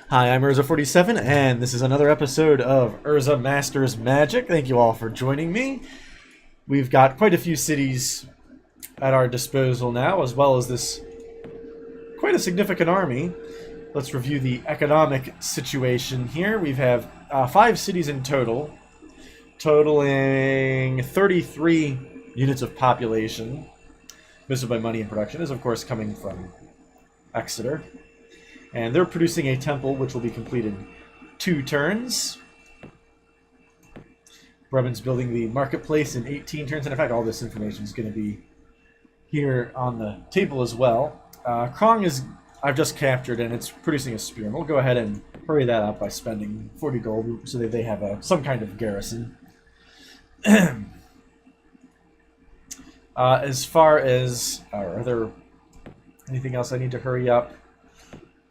Hi, I'm Urza47, and this is another episode of Urza Masters Magic. Thank you all for joining me. We've got quite a few cities at our disposal now, as well as this quite a significant army. Let's review the economic situation here. We have 5 cities in total, totaling 33 units of population. Most of my money in production is, of course, coming from Exeter. And they're producing a temple which will be completed in 2 turns. Bremen's building the marketplace in 18 turns. And in fact, all this information is going to be here on the table as well. Krong is, I've just captured, and it's producing a spear. And we'll go ahead and hurry that up by spending 40 gold so that they have some kind of garrison. As far as, are there anything else I need to hurry up?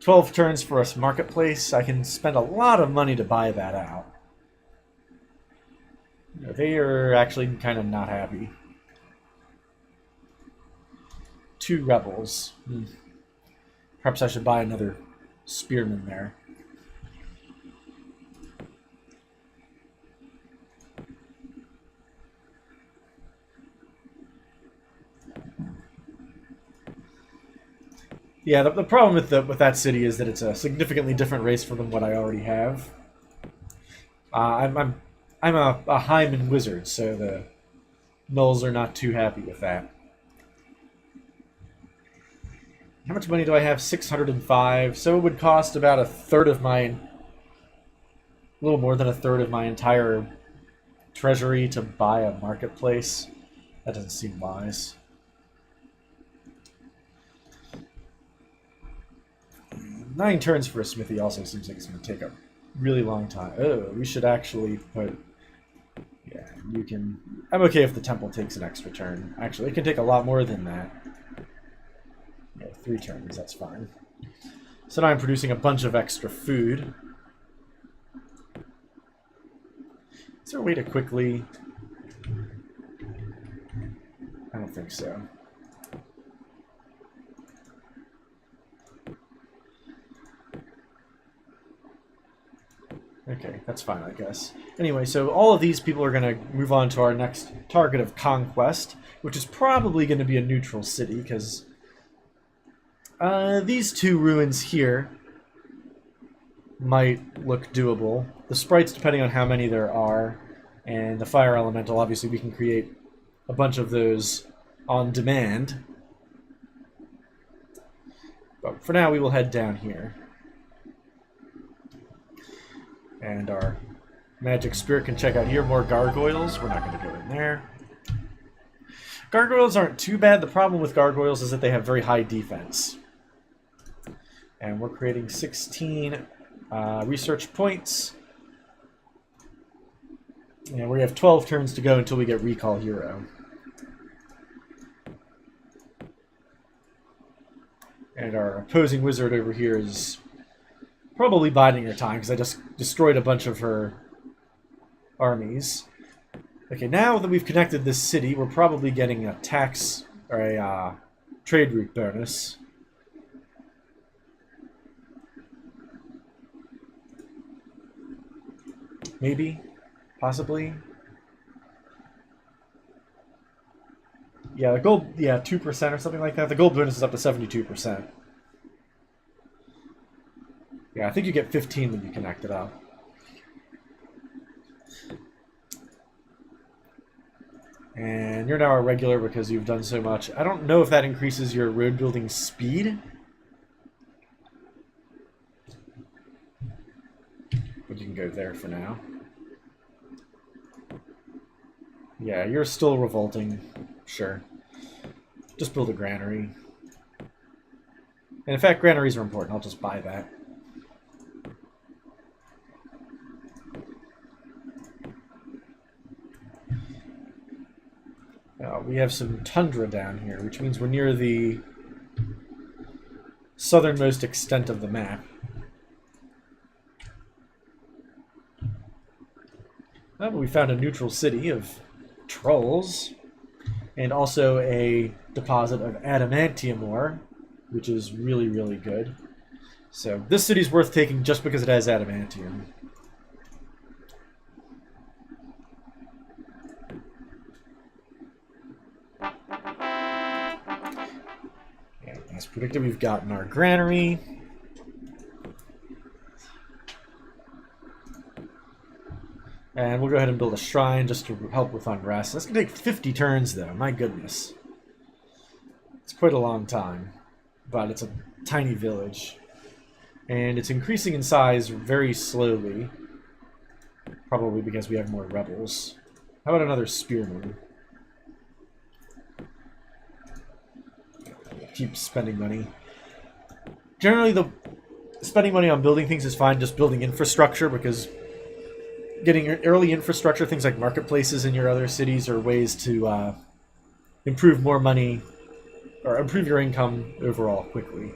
12 turns for us marketplace. I can spend a lot of money to buy that out. They are actually kind of not happy. 2 rebels. Perhaps I should buy another spearman there. Yeah, the problem with that city is that it's a significantly different race from what I already have. I'm a Hyman wizard, so the Gnolls are not too happy with that. How much money do I have? 605. So it would cost about a little more than a third of my entire treasury to buy a marketplace. That doesn't seem wise. 9 turns for a smithy also seems like it's going to take a really long time. Oh, we should actually put... Yeah, you can... I'm okay if the temple takes an extra turn. Actually, it can take a lot more than that. Yeah, 3 turns, that's fine. So now I'm producing a bunch of extra food. Is there a way to quickly... I don't think so. Okay, that's fine, I guess. Anyway, so all of these people are going to move on to our next target of conquest, which is probably going to be a neutral city, because these 2 ruins here might look doable. The sprites, depending on how many there are, and the fire elemental, obviously we can create a bunch of those on demand. But for now, we will head down here. And our magic spirit can check out here. More gargoyles. We're not going to go in there. Gargoyles aren't too bad. The problem with gargoyles is that they have very high defense. And we're creating 16 research points. And we have 12 turns to go until we get Recall Hero. And our opposing wizard over here is probably biding her time, because I just destroyed a bunch of her armies. Okay, now that we've connected this city, we're probably getting a tax, or a trade route bonus. Maybe? Possibly? Yeah, the gold, 2% or something like that. The gold bonus is up to 72%. Yeah, I think you get 15 when you connect it up. And you're now a regular because you've done so much. I don't know if that increases your road building speed. But you can go there for now. Yeah, you're still revolting. Sure. Just build a granary. And in fact, granaries are important. I'll just buy that. We have some tundra down here, which means we're near the southernmost extent of the map. But we found a neutral city of trolls, and also a deposit of adamantium ore, which is really, really good. So this city's worth taking just because it has adamantium. And as predicted, we've gotten our granary. And we'll go ahead and build a shrine just to help with unrest. That's going to take 50 turns, though. My goodness. It's quite a long time. But it's a tiny village. And it's increasing in size very slowly. Probably because we have more rebels. How about another spearman? Keep spending money. Generally, the spending money on building things is fine. Just building infrastructure, because getting early infrastructure, things like marketplaces in your other cities, are ways to improve more money or improve your income overall quickly.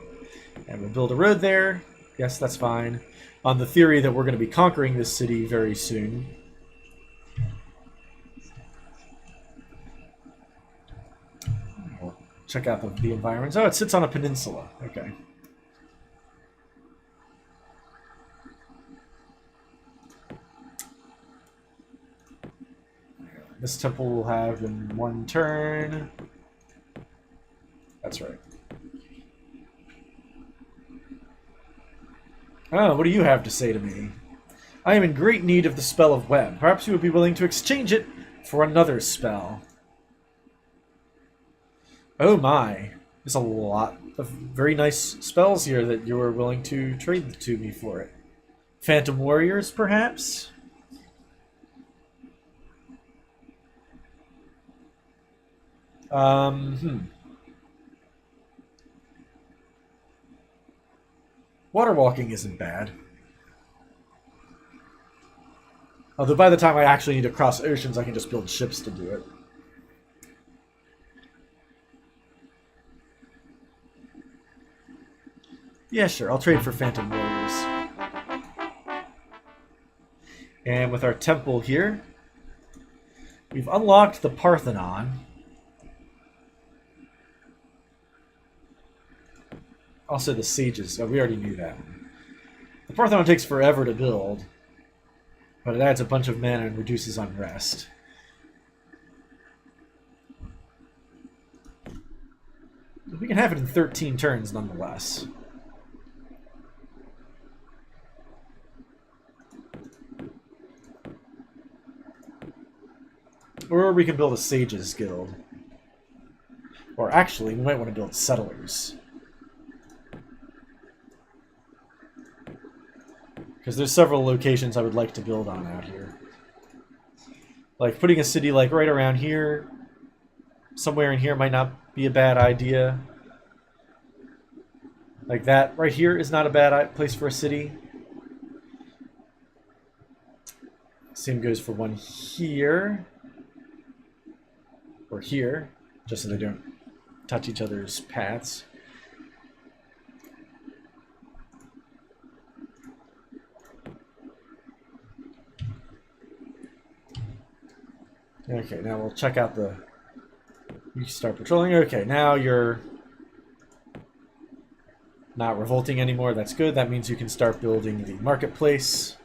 And we'll build a road there. Yes, that's fine. On the theory that we're going to be conquering this city very soon. We'll check out the environs. Oh, it sits on a peninsula. Okay. This temple will have in one turn. That's right. Oh, what do you have to say to me? I am in great need of the spell of web. Perhaps you would be willing to exchange it for another spell. Oh my. There's a lot of very nice spells here that you are willing to trade to me for it. Phantom Warriors, perhaps? Water walking isn't bad. Although by the time I actually need to cross oceans, I can just build ships to do it. Yeah, sure. I'll trade for Phantom Warriors. And with our temple here, we've unlocked the Parthenon. Also the sages. Oh, we already knew that. The Parthenon takes forever to build, but it adds a bunch of mana and reduces unrest. We can have it in 13 turns nonetheless. Or we can build a Sages Guild. Or actually, we might want to build Settlers. Because there's several locations I would like to build on out here. Like putting a city like right around here, somewhere in here might not be a bad idea. Like that right here is not a bad place for a city. Same goes for one here. Or here, just so they don't touch each other's paths. Okay, now we'll check out the... You start patrolling. Okay, now you're not revolting anymore. That's good. That means you can start building the marketplace.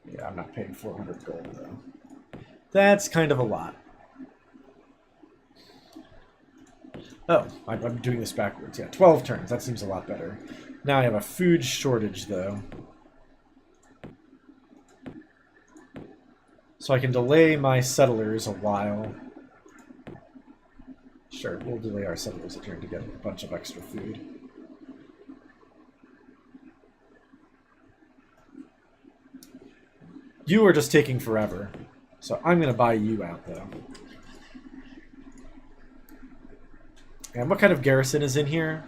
Yeah, I'm not paying 400 gold, though. That's kind of a lot. Oh, I'm doing this backwards. Yeah, 12 turns. That seems a lot better. Now I have a food shortage, though. So I can delay my settlers a while. Sure, we'll delay our settlers a turn to get a bunch of extra food. You are just taking forever. So I'm going to buy you out, though. And what kind of garrison is in here?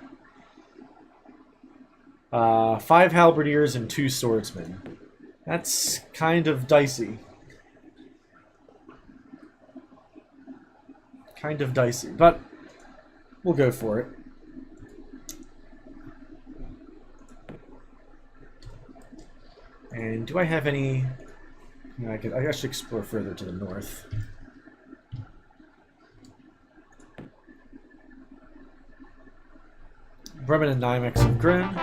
5 halberdiers and 2 swordsmen. That's kind of dicey. Kind of dicey, but we'll go for it. And do I have any... I should explore further to the north. Bremen and Nymex have grown.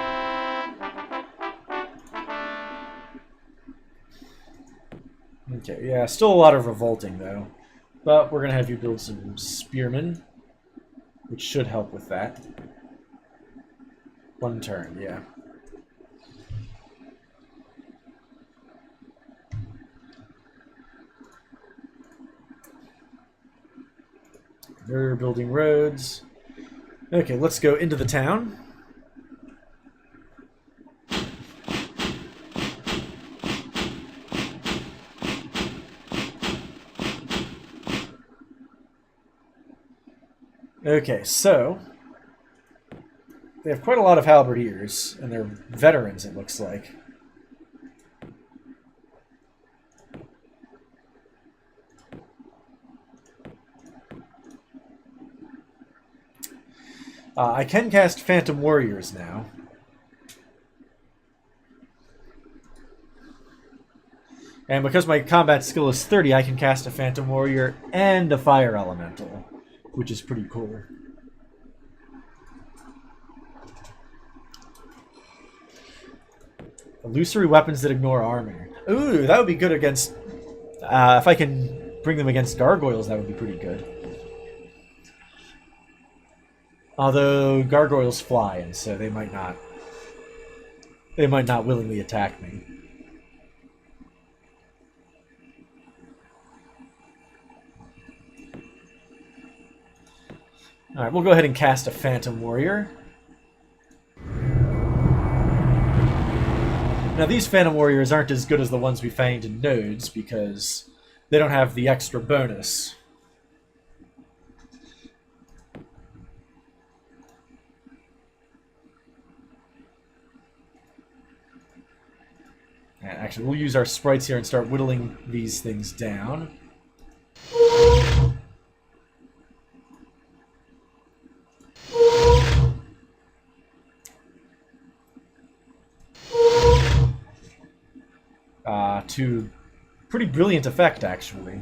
Okay, yeah, still a lot of revolting, though. But we're going to have you build some spearmen, which should help with that. 1 turn, yeah. They're building roads. Okay, let's go into the town. Okay, so they have quite a lot of halberdiers, and they're veterans, it looks like. I can cast Phantom Warriors now. And because my combat skill is 30, I can cast a Phantom Warrior and a Fire Elemental, which is pretty cool. Illusory weapons that ignore armor. Ooh, that would be good against... if I can bring them against gargoyles, that would be pretty good. Although gargoyles fly, and so they might not willingly attack me. Alright, we'll go ahead and cast a Phantom Warrior. Now these Phantom Warriors aren't as good as the ones we found in nodes because they don't have the extra bonus. And actually, we'll use our sprites here and start whittling these things down. To pretty brilliant effect, actually.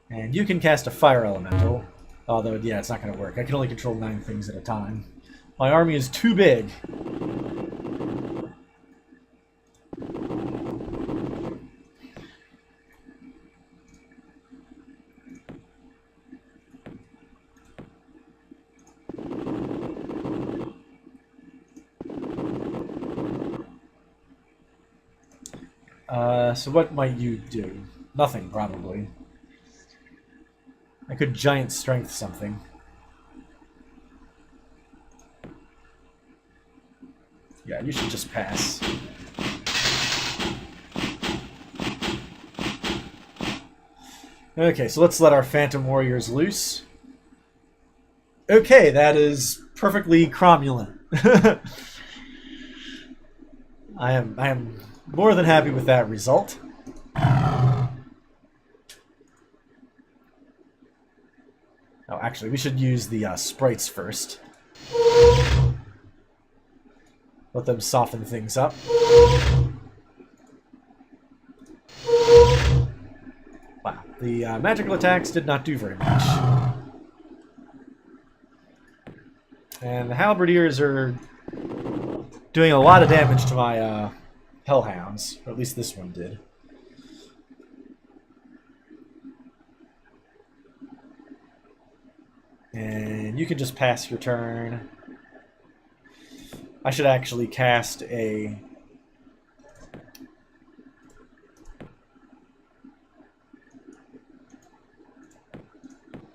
And you can cast a Fire Elemental. Although, yeah, it's not going to work. I can only control 9 things at a time. My army is too big. So what might you do? Nothing, probably. I could giant strength something. Yeah, you should just pass. Okay, so let's let our Phantom Warriors loose. Okay, that is perfectly cromulent. I am more than happy with that result. Oh, actually, we should use the sprites first. Let them soften things up. Wow, the magical attacks did not do very much. And the halberdiers are doing a lot of damage to my hellhounds, or at least this one did. And you can just pass your turn. I should actually cast a...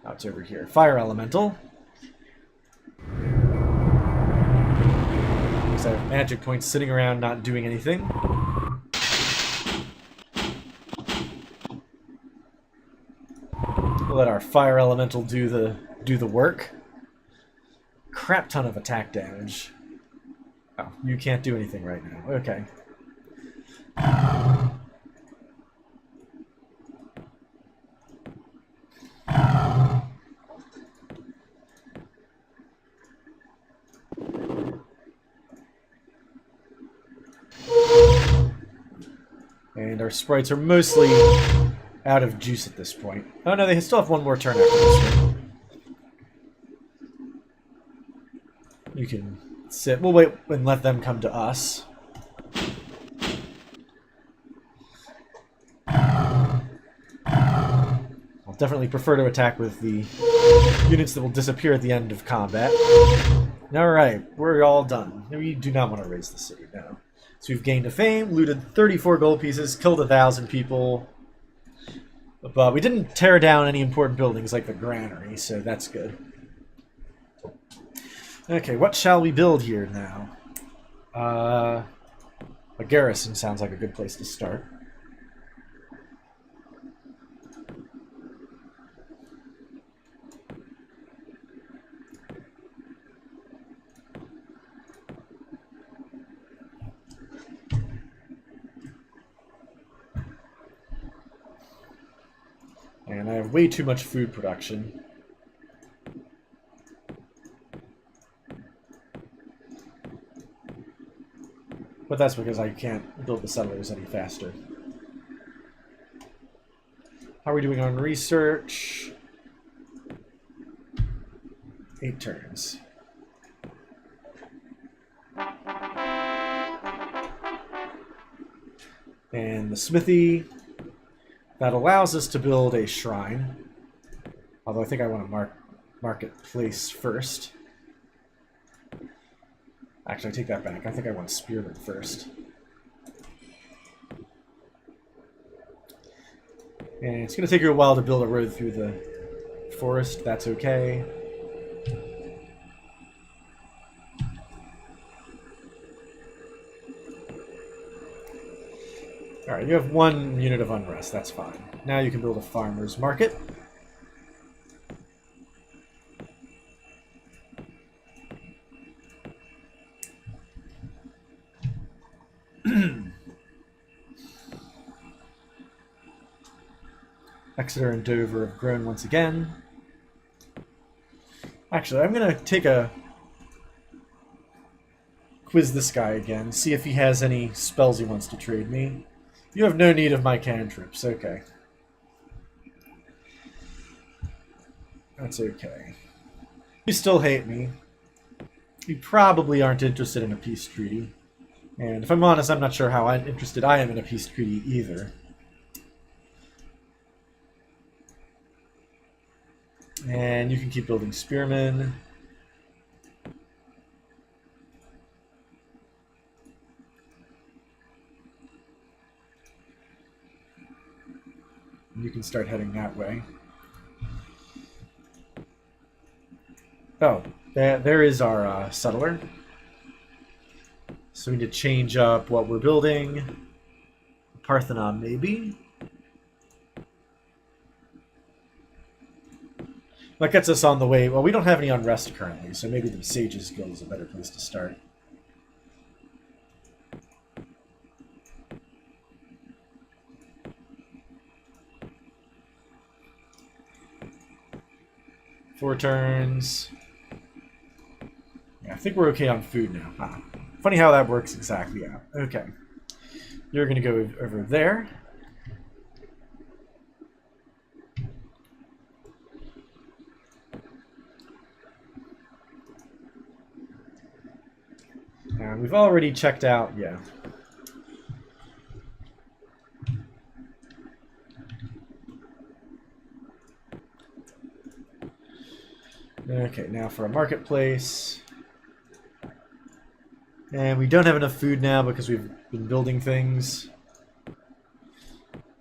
Oh, it's over here. Fire Elemental. Because I have magic points sitting around not doing anything. We'll let our Fire Elemental do the work. Crap ton of attack damage. Oh, you can't do anything right now. Okay. And our sprites are mostly out of juice at this point. Oh no, they still have one more turn after this one. You can sit. We'll wait and let them come to us. I'll definitely prefer to attack with the units that will disappear at the end of combat. Alright, we're all done. We do not want to raise the city now. So we've gained a fame, looted 34 gold pieces, killed 1,000 people. But we didn't tear down any important buildings like the granary, so that's good. Okay, what shall we build here now? A garrison sounds like a good place to start. And I have way too much food production. But that's because I can't build the settlers any faster. How are we doing on research? 8 turns. And the smithy. That allows us to build a shrine. Although I think I want to marketplace first. Actually, I take that back. I think I want spearmen first. And it's going to take you a while to build a road through the forest. That's okay. Alright, you have 1 unit of unrest. That's fine. Now you can build a farmer's market. Exeter and Dover have grown once again. Actually, I'm going to take a quiz this guy again, see if he has any spells he wants to trade me. You have no need of my cantrips. Okay. That's okay. You still hate me. You probably aren't interested in a peace treaty. And if I'm honest, I'm not sure how interested I am in a peace treaty either. And you can keep building spearmen. You can start heading that way. Oh, there is our settler. So we need to change up what we're building. Parthenon, maybe. That gets us on the way. Well, we don't have any unrest currently, so maybe the Sages Guild is a better place to start. Four turns. Yeah, I think we're okay on food now. Ah, funny how that works exactly out. Okay. You're going to go over there. We've already checked out, yeah. Okay, now for a marketplace. And we don't have enough food now because we've been building things.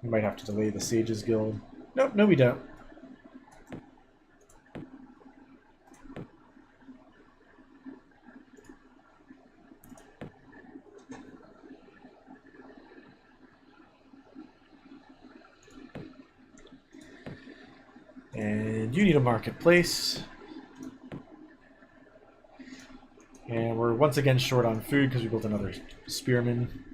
We might have to delay the Sages Guild. Nope, no we don't. And you need a marketplace. And we're once again short on food because we built another spearman.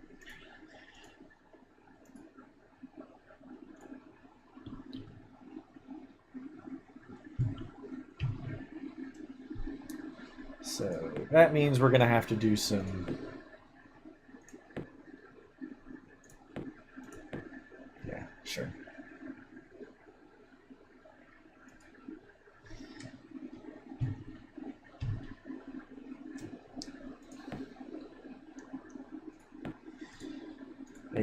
So that means we're going to have to do some... Yeah, sure.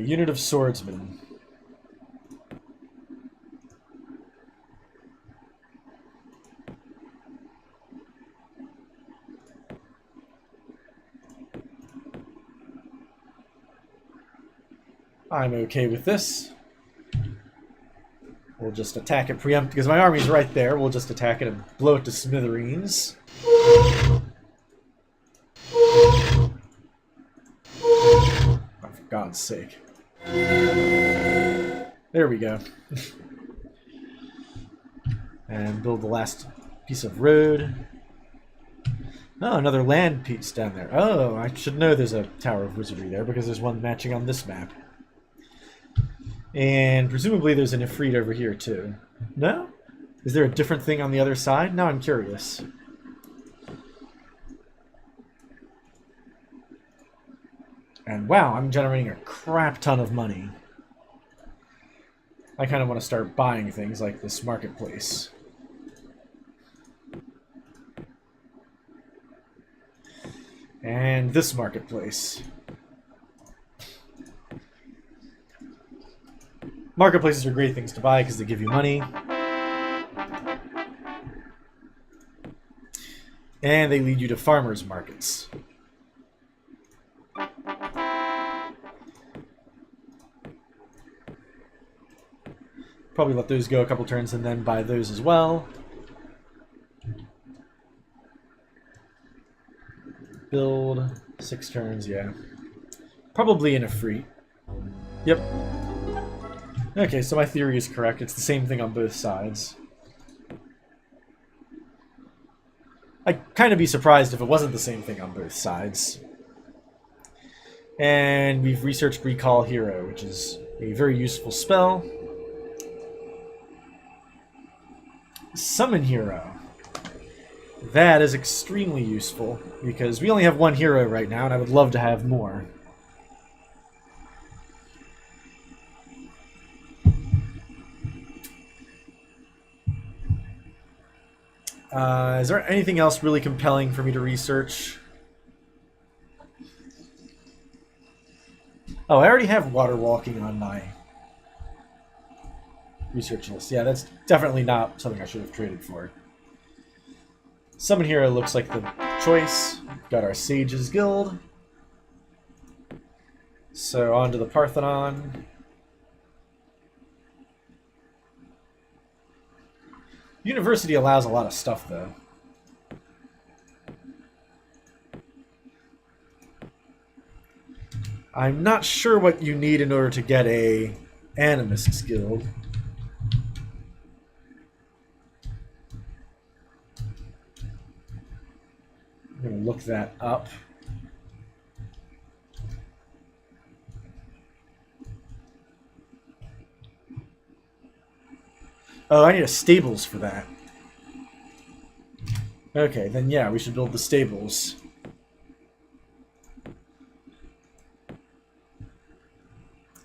unit of swordsmen. I'm okay with this. We'll just attack it preempt because my army's right there. We'll just attack it and blow it to smithereens. Oh, for God's sake. There we go. And build the last piece of road. Oh, another land piece down there. Oh, I should know there's a Tower of Wizardry there because there's one matching on this map. And presumably there's an Ifrit over here too. No? Is there a different thing on the other side? Now I'm curious. And wow, I'm generating a crap ton of money. I kind of want to start buying things like this marketplace. And this marketplace. Marketplaces are great things to buy because they give you money. And they lead you to farmers' markets. Probably let those go a couple turns and then buy those as well. Build 6 turns, yeah. Probably in a free. Yep. Okay, so my theory is correct. It's the same thing on both sides. I'd kind of be surprised if it wasn't the same thing on both sides. And we've researched Recall Hero, which is a very useful spell. Summon Hero. That is extremely useful, because we only have one hero right now, and I would love to have more. Is there anything else really compelling for me to research? Oh, I already have water walking on my research list. Yeah, that's definitely not something I should have traded for. Summon Hero looks like the choice. Got our Sages Guild. So on to the Parthenon. University allows a lot of stuff, though. I'm not sure what you need in order to get a Animist Guild. I'm going to look that up. Oh, I need a stables for that. Okay, then yeah, we should build the stables.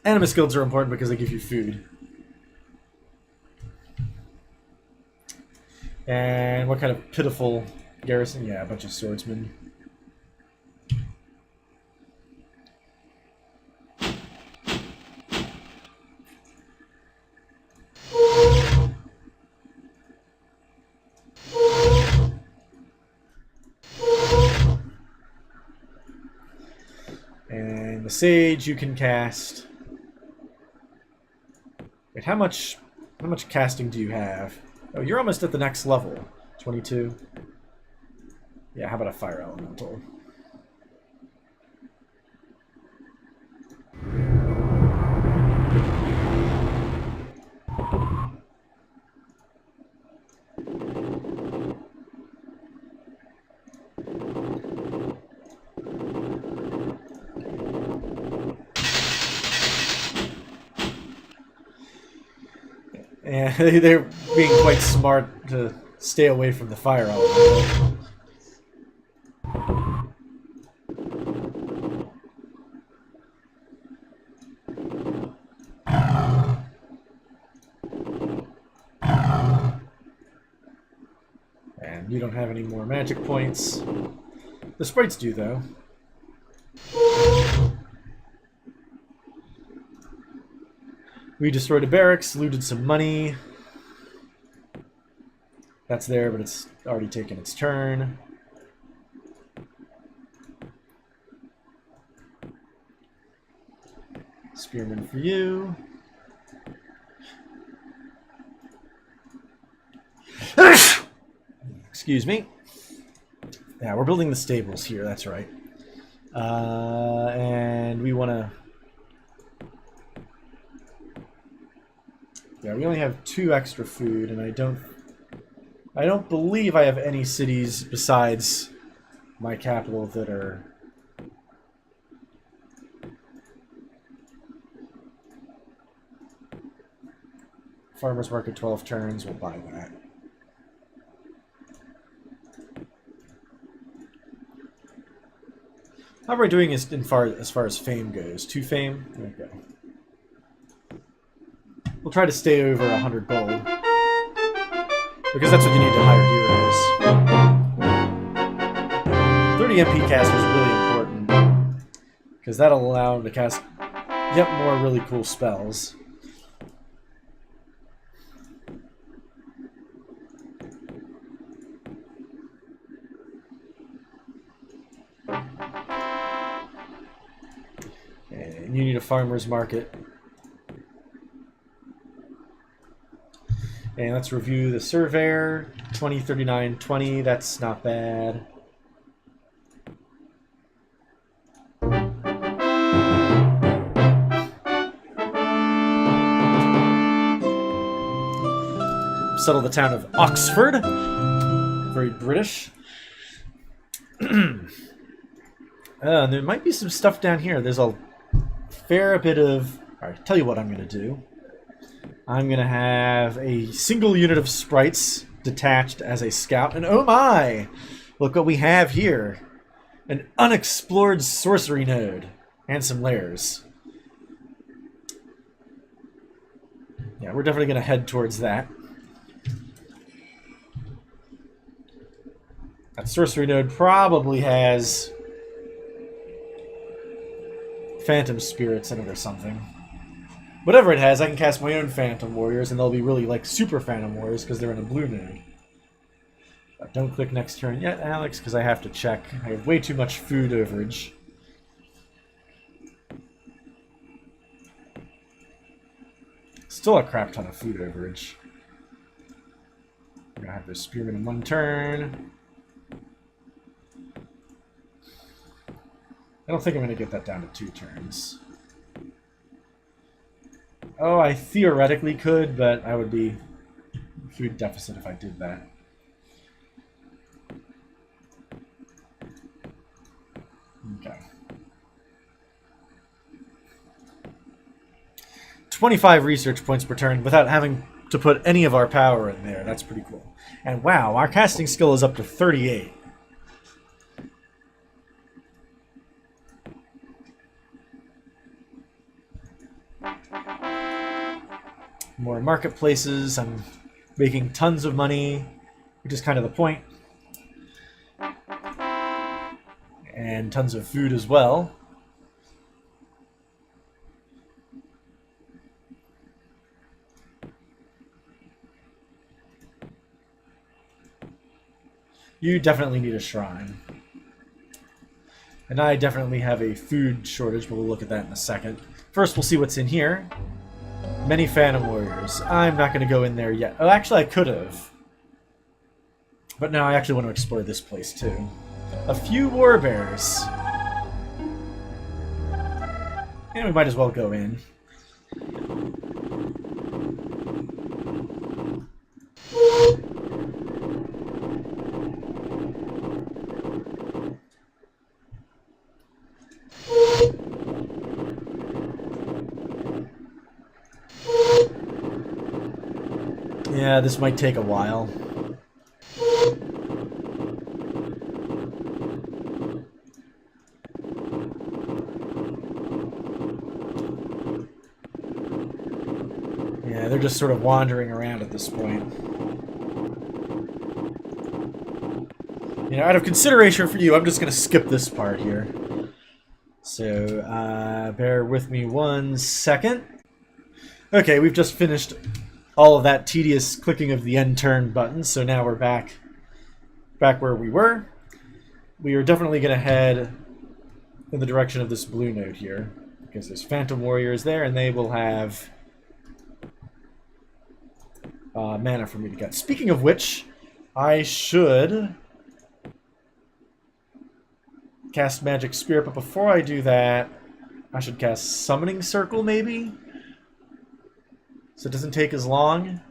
Animus guilds are important because they give you food. And what kind of pitiful garrison? Yeah, a bunch of swordsmen. And the Sage you can cast. Wait, how much casting do you have? Oh, you're almost at the next level. 22. Yeah, how about a Fire Elemental? And they're being quite smart to stay away from the Fire Elemental. And you don't have any more magic points. The sprites do, though. We destroyed a barracks, looted some money. That's there, but it's already taken its turn. Spearman for you. Excuse me. Yeah, we're building the stables here, that's right. And we want to... Yeah, we only have 2 extra food, and I don't believe I have any cities besides my capital that are... Farmer's Market 12 turns, we'll buy that. How are we doing as far as fame goes? 2 fame? Okay. We'll try to stay over 100 gold. Because that's what you need to hire heroes. 30 MP caster is really important. Because that'll allow them to cast yet more really cool spells. And you need a farmer's market. And let's review the surveyor. 20, 39, 20. That's not bad. Settle the town of Oxford. Very British. There might be some stuff down here. There's a fair bit of... Alright, tell you what I'm going to do. I'm going to have a single unit of sprites detached as a scout. And oh my! Look what we have here. An unexplored sorcery node. And some lairs. Yeah, we're definitely going to head towards that. That sorcery node probably has phantom spirits in it or something. Whatever it has, I can cast my own phantom warriors, and they'll be really like super phantom warriors because they're in a blue node. Don't click next turn yet, Alex, because I have to check. I have way too much food overage. Still a crap ton of food overage. I'm gonna have this spearman in 1 turn. I don't think I'm going to get that down to 2 turns. Oh, I theoretically could, but I would be food deficit if I did that. Okay. 25 research points per turn without having to put any of our power in there. That's pretty cool. And wow, our casting skill is up to 38. More marketplaces. I'm making tons of money, which is kind of the point. And tons of food as well. You definitely need a shrine. And I definitely have a food shortage, but we'll look at that in a second. First, we'll see what's in here. Many Phantom Warriors. I'm not going to go in there yet. Oh, actually, I could have. But now I actually want to explore this place, too. A few Warbears. And we might as well go in. Yeah, this might take a while. Yeah, they're just sort of wandering around at this point. You know, out of consideration for you, I'm just going to skip this part here. So, bear with me 1 second. Okay, we've just finished all of that tedious clicking of the end turn button, so now we're back where we were. We are definitely going to head in the direction of this blue node here, because there's Phantom Warriors there, and they will have mana for me to get. Speaking of which, I should cast Magic Spirit, but before I do that, I should cast Summoning Circle, maybe? So it doesn't take as long.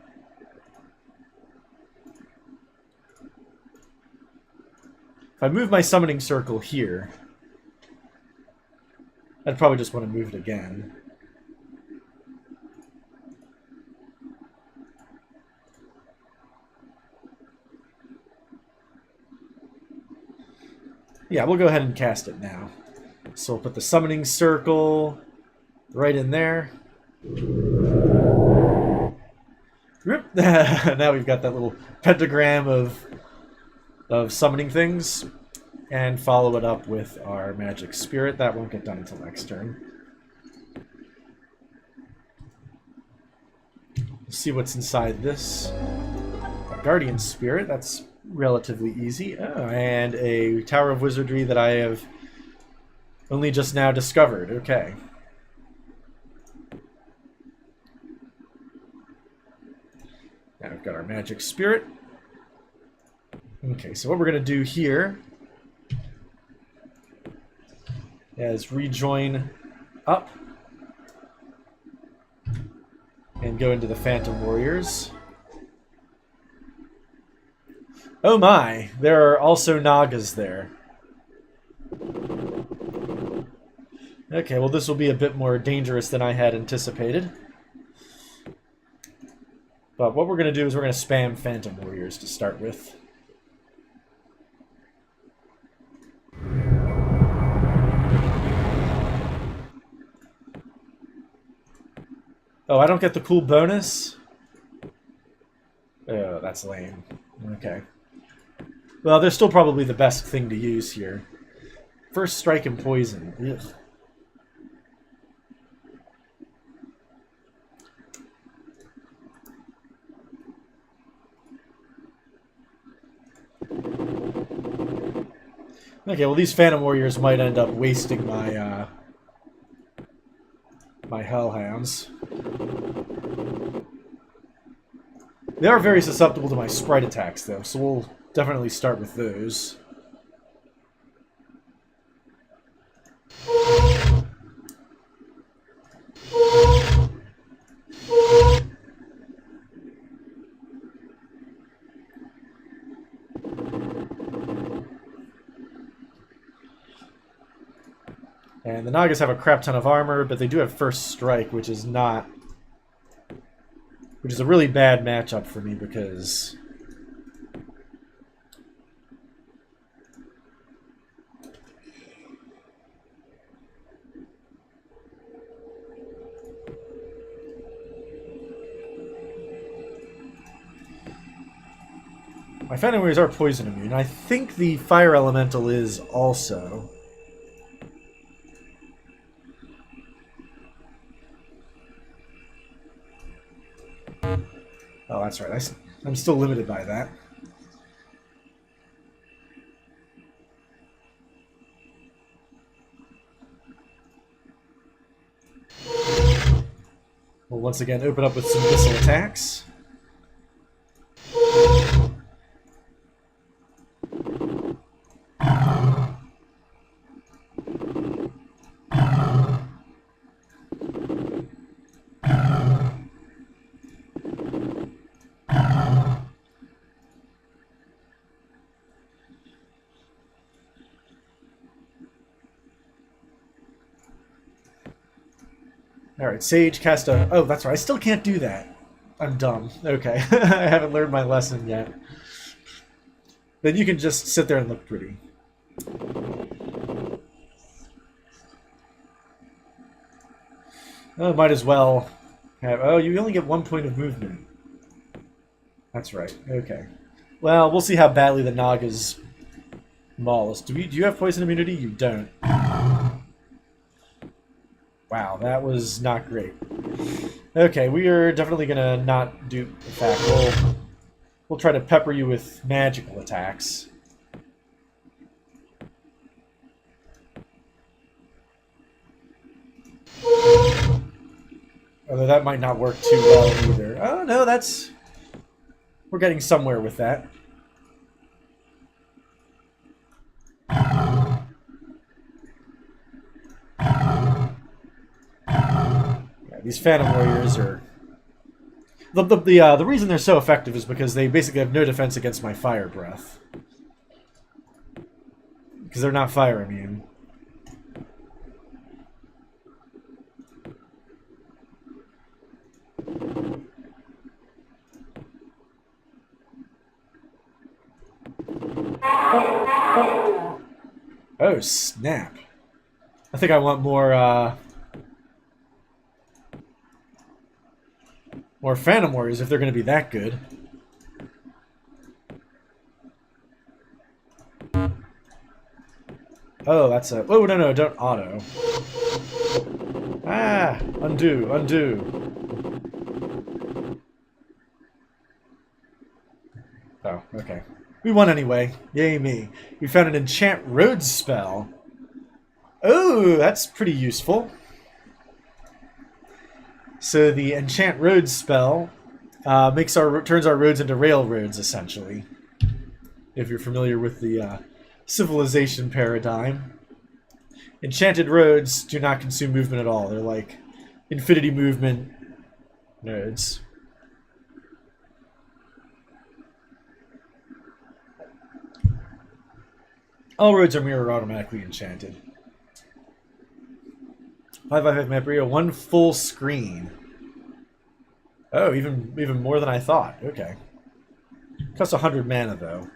If I move my Summoning Circle here, I'd probably just want to move it again. Yeah, we'll go ahead and cast it now. So we'll put the Summoning Circle right in there. Now we've got that little pentagram of summoning things. And follow it up with our Magic Spirit. That won't get done until next turn. Let's see what's inside this. Guardian Spirit, that's relatively easy. Oh, and a Tower of Wizardry that I have only just now discovered. Okay. Now we've got our Magic Spirit. Okay, so what we're going to do here is rejoin up and go into the Phantom Warriors. Oh my, there are also Nagas there. Okay, well this will be a bit more dangerous than I had anticipated. But what we're going to do is we're going to spam Phantom Warriors to start with. Oh, I don't get the cool bonus? Oh, that's lame. Okay. Well, they're still probably the best thing to use here. First Strike and Poison. Ugh. Okay, well these Phantom Warriors might end up wasting my my Hellhounds. They are very susceptible to my sprite attacks though, so we'll definitely start with those. And the Nagas have a crap ton of armor, but they do have First Strike, which is a really bad matchup for me because my Phantom Warriors are poison immune. I think the Fire Elemental is also. Oh, that's right. I'm still limited by that. We'll once again open up with some missile attacks. Alright, Sage, cast a... Oh, that's right. I still can't do that. I'm dumb. Okay. I haven't learned my lesson yet. Then you can just sit there and look pretty. Oh, might as well have... Oh, you only get 1 point of movement. That's right. Okay. Well, we'll see how badly the Nagas maul us. Do you have poison immunity? You don't. Wow, that was not great. Okay, we are definitely gonna not do. In fact, we'll try to pepper you with magical attacks. Although that might not work too well either. Oh no, that's... We're getting somewhere with that. Yeah, these Phantom Warriors are... The reason they're so effective is because they basically have no defense against my Fire Breath. Because they're not fire immune. Oh, snap. I think I want more Phantom Warriors if they're going to be that good. Oh, that's a... Oh, no, don't auto. Ah! Undo, undo. Oh, okay. We won anyway. Yay me. We found an Enchant Roads spell. Oh, that's pretty useful. So the Enchant Roads spell turns our roads into railroads, essentially. If you're familiar with the civilization paradigm. Enchanted roads do not consume movement at all. They're like infinity movement nodes. All roads are mirror automatically enchanted. 555 map area, one full screen. Oh, even more than I thought. Okay. Costs 100 mana though,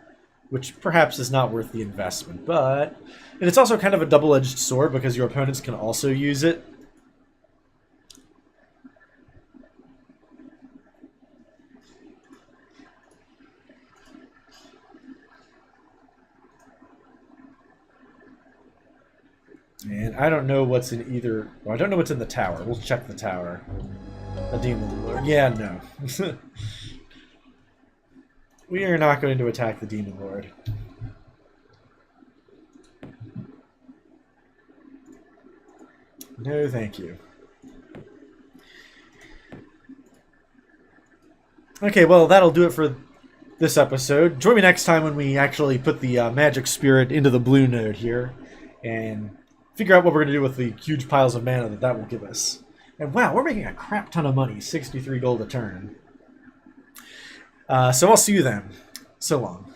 which perhaps is not worth the investment, but... And it's also kind of a double-edged sword because your opponents can also use it. And I don't know what's in either... Well, I don't know what's in the tower. We'll check the tower. A Demon Lord. Yeah, no. We are not going to attack the Demon Lord. No, thank you. Okay, well, that'll do it for this episode. Join me next time when we actually put the Magic Spirit into the blue node here and figure out what we're going to do with the huge piles of mana that will give us. And wow, we're making a crap ton of money, 63 gold a turn. So I'll see you then. So long.